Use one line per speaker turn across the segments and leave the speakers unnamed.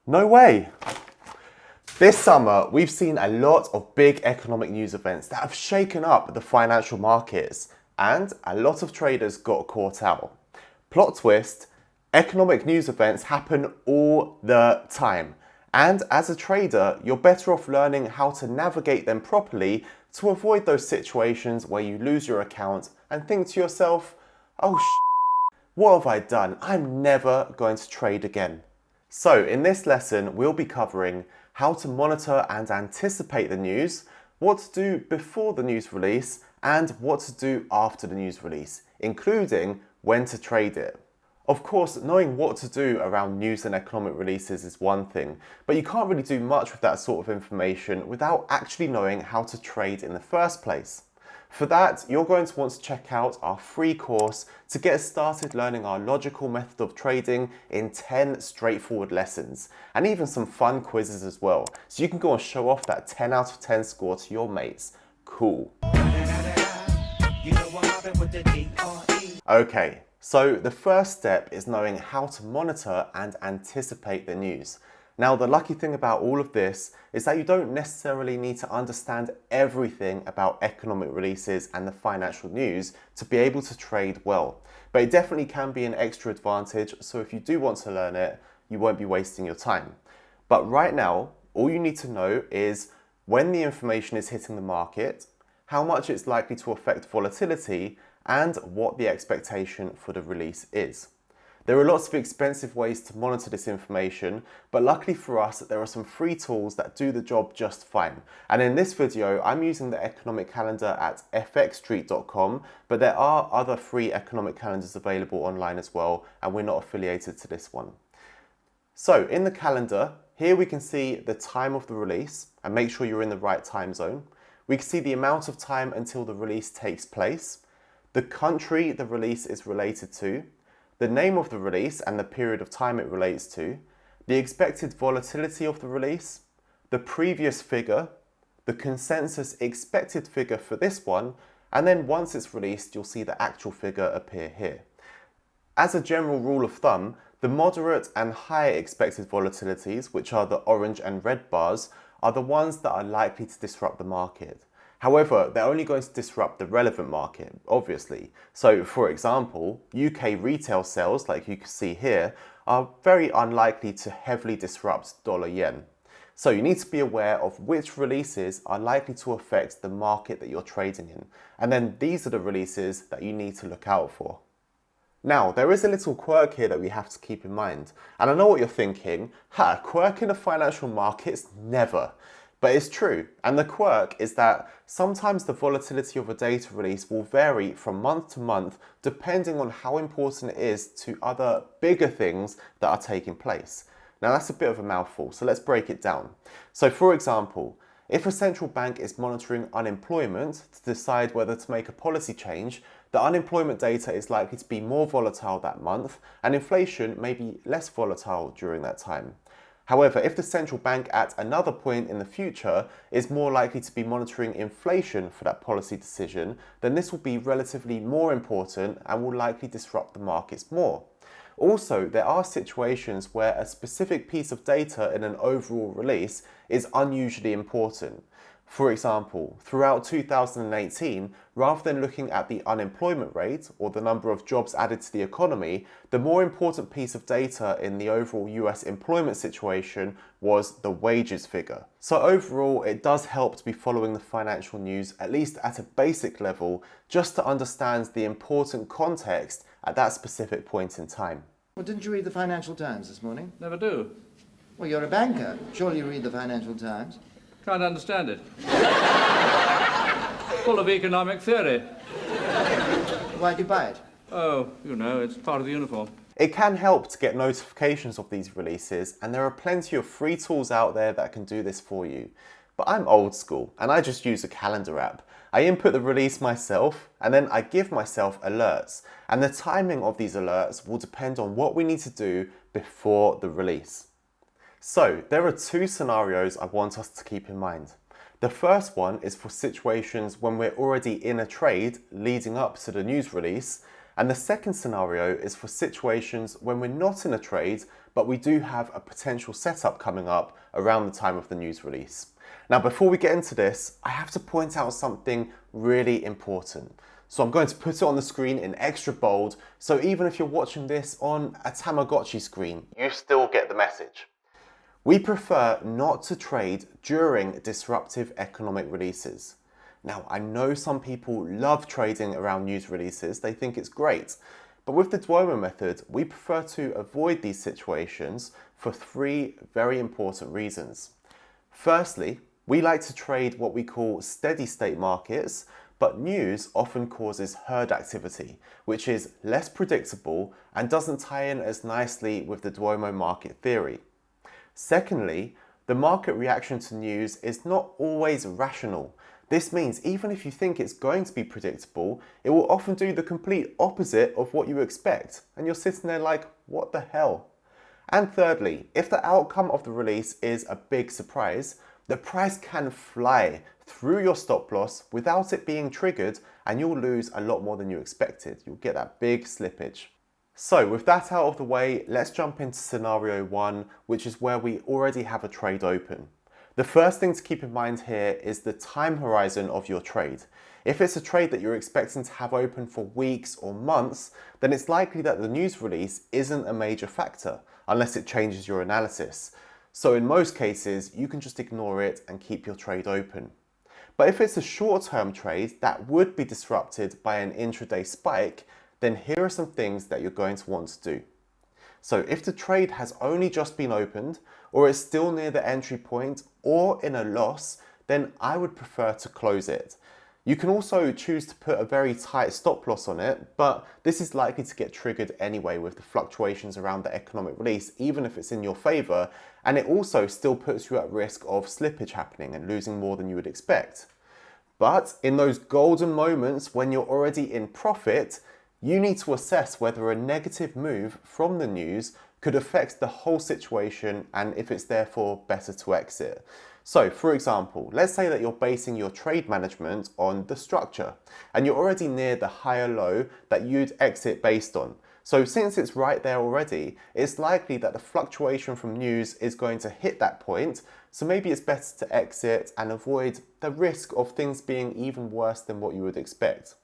No way! This summer, we've seen a lot of big economic news events that have shaken up the financial markets, and a lot of traders got caught out. Plot twist, economic news events happen all the time. And as a trader, you're better off learning how to navigate them properly to avoid those situations where you lose your account and think to yourself, oh what have I done? I'm never going to trade again. So in this lesson, we'll be covering how to monitor and anticipate the news, what to do before the news release, and what to do after the news release, including when to trade it. Of course, knowing what to do around news and economic releases is one thing, but you can't really do much with that sort of information without actually knowing how to trade in the first place. For that, you're going to want to check out our free course to get started learning our logical method of trading in 10 straightforward lessons, and even some fun quizzes as well, so you can go and show off that 10 out of 10 score to your mates. Cool. Okay, so the first step is knowing how to monitor and anticipate the news. Now, the lucky thing about all of this is that you don't necessarily need to understand everything about economic releases and the financial news to be able to trade well. But it definitely can be an extra advantage, so if you do want to learn it, you won't be wasting your time. But right now, all you need to know is when the information is hitting the market, how much it's likely to affect volatility, and what the expectation for the release is. There are lots of expensive ways to monitor this information, but luckily for us, there are some free tools that do the job just fine. And in this video, I'm using the economic calendar at fxstreet.com, but there are other free economic calendars available online as well, and we're not affiliated to this one. So in the calendar, here we can see the time of the release, and make sure you're in the right time zone. We can see the amount of time until the release takes place, the country the release is related to, the name of the release and the period of time it relates to, the expected volatility of the release, the previous figure, the consensus expected figure for this one, and then once it's released, you'll see the actual figure appear here. As a general rule of thumb, the moderate and high expected volatilities, which are the orange and red bars, are the ones that are likely to disrupt the market. However, they're only going to disrupt the relevant market, obviously. So, for example, UK retail sales, like you can see here, are very unlikely to heavily disrupt dollar-yen. So you need to be aware of which releases are likely to affect the market that you're trading in. And then these are the releases that you need to look out for. Now, there is a little quirk here that we have to keep in mind. And I know what you're thinking, quirk in the financial markets? Never. But it's true, and the quirk is that sometimes the volatility of a data release will vary from month to month depending on how important it is to other bigger things that are taking place. Now that's a bit of a mouthful, so let's break it down. So for example, if a central bank is monitoring unemployment to decide whether to make a policy change, the unemployment data is likely to be more volatile that month, and inflation may be less volatile during that time. However, if the central bank at another point in the future is more likely to be monitoring inflation for that policy decision, then this will be relatively more important and will likely disrupt the markets more. Also, there are situations where a specific piece of data in an overall release is unusually important. For example, throughout 2018, rather than looking at the unemployment rate or the number of jobs added to the economy, the more important piece of data in the overall US employment situation was the wages figure. So overall, it does help to be following the financial news, at least at a basic level, just to understand the important context at that specific point in time.
Well, didn't you read the Financial Times this morning?
Never do.
Well, you're a banker. Surely you read the Financial Times.
Can't understand it. Full of economic theory.
Why'd you buy it?
Oh, you know, it's part of the uniform.
It can help to get notifications of these releases, and there are plenty of free tools out there that can do this for you. But I'm old school, and I just use a calendar app. I input the release myself, and then I give myself alerts. And the timing of these alerts will depend on what we need to do before the release. So, there are two scenarios I want us to keep in mind. The first one is for situations when we're already in a trade leading up to the news release, And the second scenario is for situations when we're not in a trade, but we do have a potential setup coming up around the time of the news release. Now, before we get into this, I have to point out something really important. So I'm going to put it on the screen in extra bold, so even if you're watching this on a Tamagotchi screen, you still get the message. We prefer not to trade during disruptive economic releases. Now, I know some people love trading around news releases, they think it's great, but with the Duomo method, we prefer to avoid these situations for three very important reasons. Firstly, we like to trade what we call steady state markets, but news often causes herd activity, which is less predictable and doesn't tie in as nicely with the Duomo market theory. Secondly, the market reaction to news is not always rational. This means even if you think it's going to be predictable, it will often do the complete opposite of what you expect, and you're sitting there like, what the hell? And thirdly, if the outcome of the release is a big surprise, the price can fly through your stop loss without it being triggered, and you'll lose a lot more than you expected. You'll get that big slippage. So with that out of the way, let's jump into scenario one, which is where we already have a trade open. The first thing to keep in mind here is the time horizon of your trade. If it's a trade that you're expecting to have open for weeks or months, then it's likely that the news release isn't a major factor, unless it changes your analysis. So in most cases, you can just ignore it and keep your trade open. But if it's a short-term trade that would be disrupted by an intraday spike, then here are some things that you're going to want to do. So if the trade has only just been opened, or is still near the entry point, or in a loss, then I would prefer to close it. You can also choose to put a very tight stop loss on it, but this is likely to get triggered anyway with the fluctuations around the economic release, even if it's in your favor, and it also still puts you at risk of slippage happening and losing more than you would expect. But in those golden moments when you're already in profit, you need to assess whether a negative move from the news could affect the whole situation and if it's therefore better to exit. So for example, let's say that you're basing your trade management on the structure and you're already near the higher low that you'd exit based on. So since it's right there already, it's likely that the fluctuation from news is going to hit that point, so maybe it's better to exit and avoid the risk of things being even worse than what you would expect.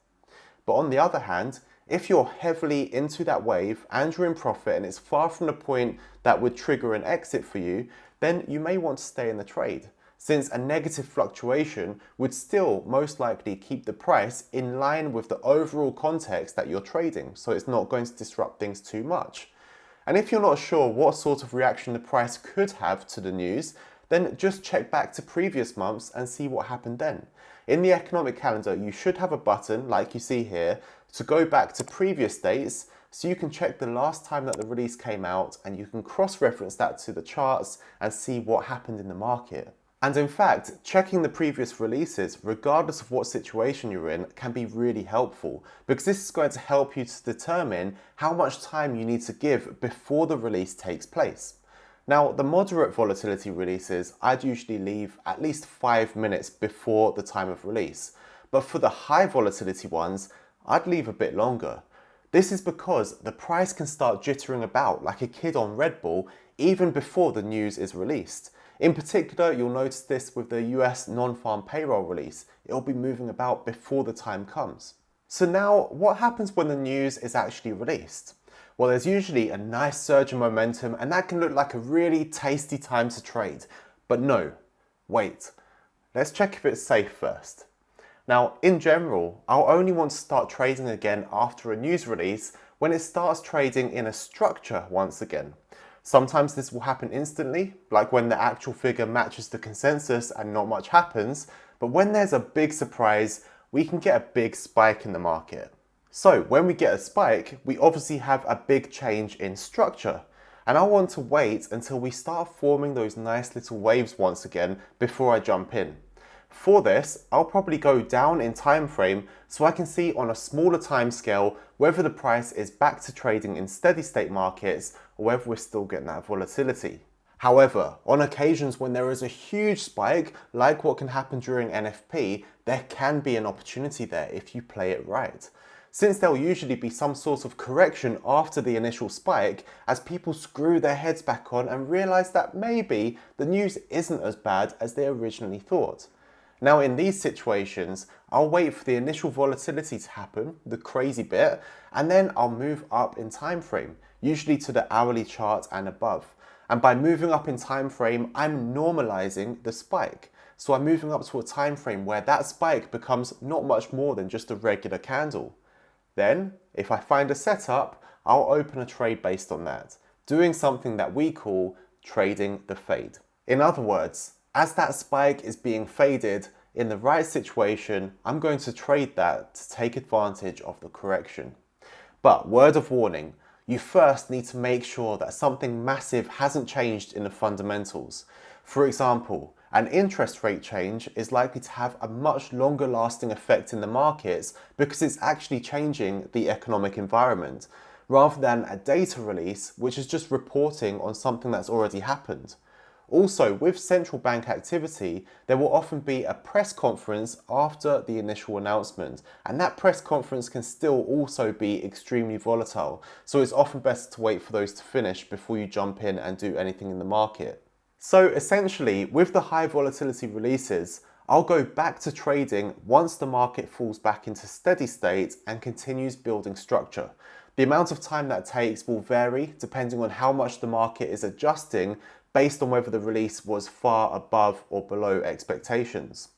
But on the other hand, if you're heavily into that wave and you're in profit and it's far from the point that would trigger an exit for you, then you may want to stay in the trade, since a negative fluctuation would still most likely keep the price in line with the overall context that you're trading, so it's not going to disrupt things too much. And if you're not sure what sort of reaction the price could have to the news, then just check back to previous months and see what happened then. In the economic calendar, you should have a button, like you see here, to go back to previous dates, so you can check the last time that the release came out and you can cross-reference that to the charts and see what happened in the market. And in fact, checking the previous releases, regardless of what situation you're in, can be really helpful, because this is going to help you to determine how much time you need to give before the release takes place. Now, the moderate volatility releases, I'd usually leave at least 5 minutes before the time of release. But for the high volatility ones, I'd leave a bit longer. This is because the price can start jittering about like a kid on Red Bull even before the news is released. In particular, you'll notice this with the US non-farm payroll release. It'll be moving about before the time comes. So now, what happens when the news is actually released? Well, there's usually a nice surge in momentum and that can look like a really tasty time to trade. But no, wait. Let's check if it's safe first. Now, in general, I'll only want to start trading again after a news release when it starts trading in a structure once again. Sometimes this will happen instantly, like when the actual figure matches the consensus and not much happens, but when there's a big surprise, we can get a big spike in the market. So when we get a spike, we obviously have a big change in structure, and I want to wait until we start forming those nice little waves once again before I jump in. For this, I'll probably go down in time frame so I can see on a smaller time scale whether the price is back to trading in steady state markets or whether we're still getting that volatility. However, on occasions when there is a huge spike, like what can happen during NFP, there can be an opportunity there if you play it right. since there'll usually be some sort of correction after the initial spike as people screw their heads back on and realise that maybe the news isn't as bad as they originally thought. Now in these situations, I'll wait for the initial volatility to happen, the crazy bit, and then I'll move up in time frame, usually to the hourly chart and above. And by moving up in time frame, I'm normalizing the spike. So I'm moving up to a time frame where that spike becomes not much more than just a regular candle. Then, if I find a setup, I'll open a trade based on that, doing something that we call trading the fade. In other words, as that spike is being faded, in the right situation, I'm going to trade that to take advantage of the correction. But word of warning, you first need to make sure that something massive hasn't changed in the fundamentals. For example, an interest rate change is likely to have a much longer lasting effect in the markets because it's actually changing the economic environment, rather than a data release which is just reporting on something that's already happened. Also, with central bank activity, there will often be a press conference after the initial announcement, and that press conference can still also be extremely volatile, so it's often best to wait for those to finish before you jump in and do anything in the market. So essentially, with the high volatility releases, I'll go back to trading once the market falls back into steady state and continues building structure. The amount of time that takes will vary depending on how much the market is adjusting based on whether the release was far above or below expectations.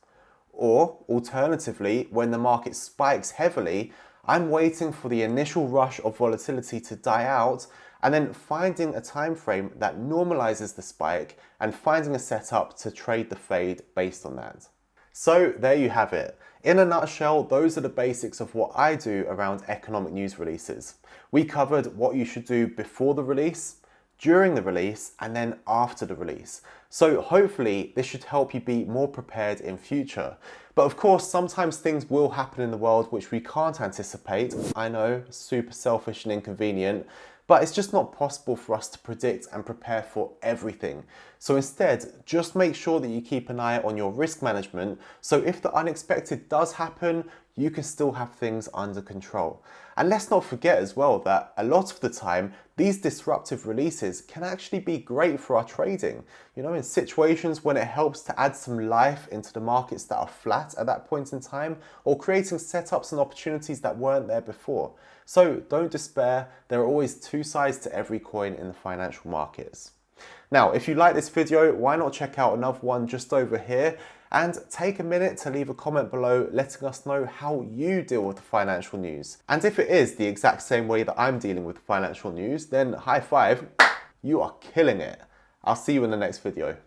Or alternatively, when the market spikes heavily, I'm waiting for the initial rush of volatility to die out and then finding a time frame that normalizes the spike and finding a setup to trade the fade based on that. So there you have it. In a nutshell, those are the basics of what I do around economic news releases. We covered what you should do before the release, during the release, and then after the release. So hopefully this should help you be more prepared in future. But of course, sometimes things will happen in the world which we can't anticipate. I know, super selfish and inconvenient, but it's just not possible for us to predict and prepare for everything. So instead, just make sure that you keep an eye on your risk management, so if the unexpected does happen, you can still have things under control. And let's not forget as well that a lot of the time, these disruptive releases can actually be great for our trading. You know, in situations when it helps to add some life into the markets that are flat at that point in time, or creating setups and opportunities that weren't there before. So don't despair, there are always two sides to every coin in the financial markets. Now, if you like this video, why not check out another one just over here and take a minute to leave a comment below letting us know how you deal with the financial news. And if it is the exact same way that I'm dealing with the financial news, then high five, you are killing it. I'll see you in the next video.